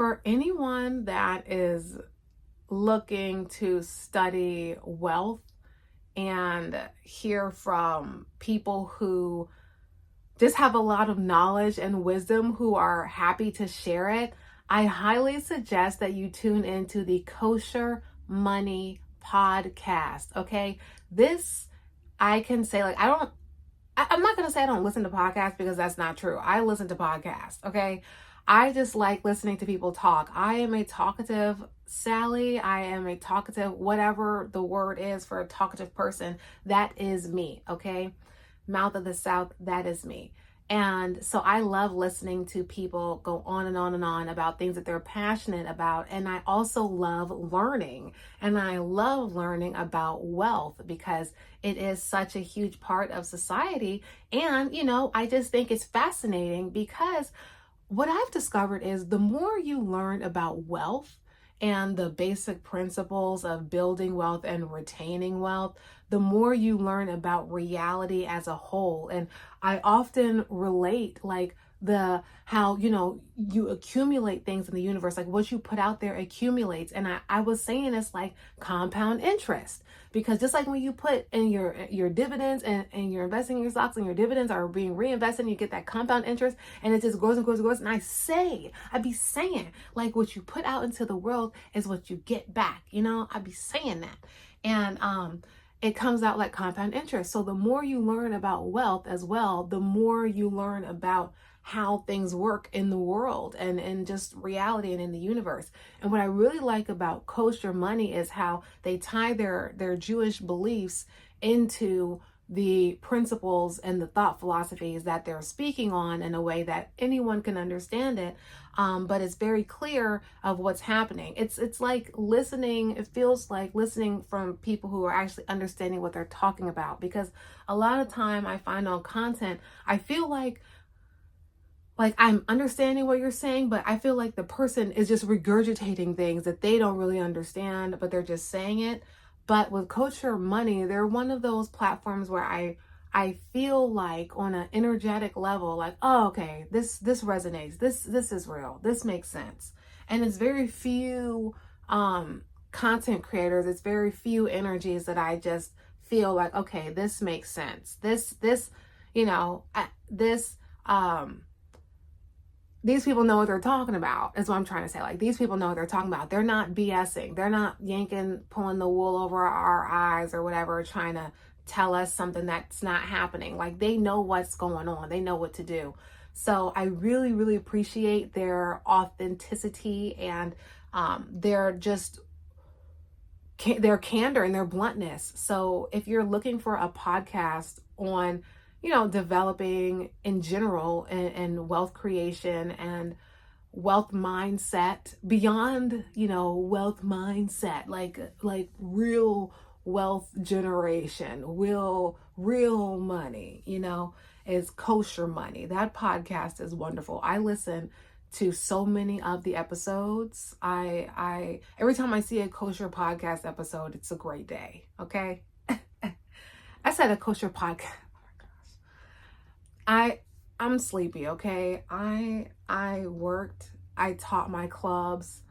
for anyone that is looking to study wealth and hear from people who just have a lot of knowledge and wisdom who are happy to share it, I highly suggest that you tune into the Kosher Money podcast. Okay. This, I can say, like, I'm not going to say I don't listen to podcasts, because that's not true. I listen to podcasts. Okay. I just like listening to people talk. I am a talkative Sally. I am a talkative, whatever the word is for a talkative person. That is me. Okay. Mouth of the South. That is me. And so I love listening to people go on and on and on about things that they're passionate about. And I also love learning. And I love learning about wealth, because it is such a huge part of society. And, I just think it's fascinating, because what I've discovered is the more you learn about wealth and the basic principles of building wealth and retaining wealth, the more you learn about reality as a whole. And I often relate how you accumulate things in the universe, like what you put out there accumulates. And I was saying it's like compound interest, because just like when you put in your dividends and you're investing in your stocks, and your dividends are being reinvested, and you get that compound interest, and it just grows and grows and grows. And I'd be saying, like, what you put out into the world is what you get back. I'd be saying that. And it comes out like compound interest. So the more you learn about wealth as well, the more you learn about how things work in the world and just reality and in the universe. And what I really like about Kosher Money is how they tie their Jewish beliefs into the principles and the thought philosophies that they're speaking on in a way that anyone can understand it. But it's very clear of what's happening. It's like listening. It feels like listening from people who are actually understanding what they're talking about. Because a lot of time I find on content, I feel like I'm understanding what you're saying, but I feel like the person is just regurgitating things that they don't really understand, but they're just saying it. But with Kosher Money, they're one of those platforms where I feel like on an energetic level, like, oh, okay, this resonates. This is real. This makes sense. And it's very few content creators. It's very few energies that I just feel like, okay, this makes sense. These people know what they're talking about, is what I'm trying to say. Like, these people know what they're talking about. They're not BSing. They're not pulling the wool over our eyes or whatever, trying to tell us something that's not happening. Like, they know what's going on. They know what to do. So I really, really appreciate their authenticity and their candor and their bluntness. So if you're looking for a podcast on developing in general and wealth creation and wealth mindset beyond, wealth mindset, like real wealth generation, real money, is Kosher Money. That podcast is wonderful. I listen to so many of the episodes. I every time I see a kosher podcast episode, it's a great day. Okay. I said a kosher podcast. I'm sleepy, okay? I worked, I taught my clubs,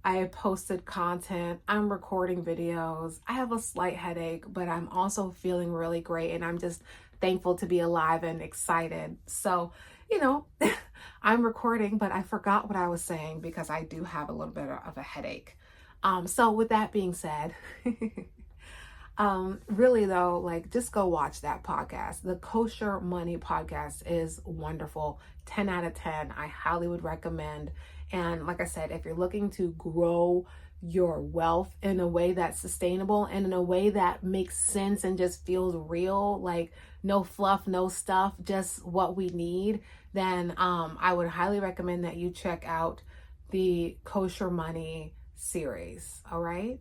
I posted content, I'm recording videos. I have a slight headache, but I'm also feeling really great, and I'm just thankful to be alive and excited. So, I'm recording, but I forgot what I was saying because I do have a little bit of a headache. So with that being said, really though, just go watch that podcast. The Kosher Money podcast is wonderful. 10 out of 10. I highly would recommend. And like I said, if you're looking to grow your wealth in a way that's sustainable and in a way that makes sense and just feels real, like no fluff, no stuff, just what we need, then I would highly recommend that you check out the Kosher Money series. All right.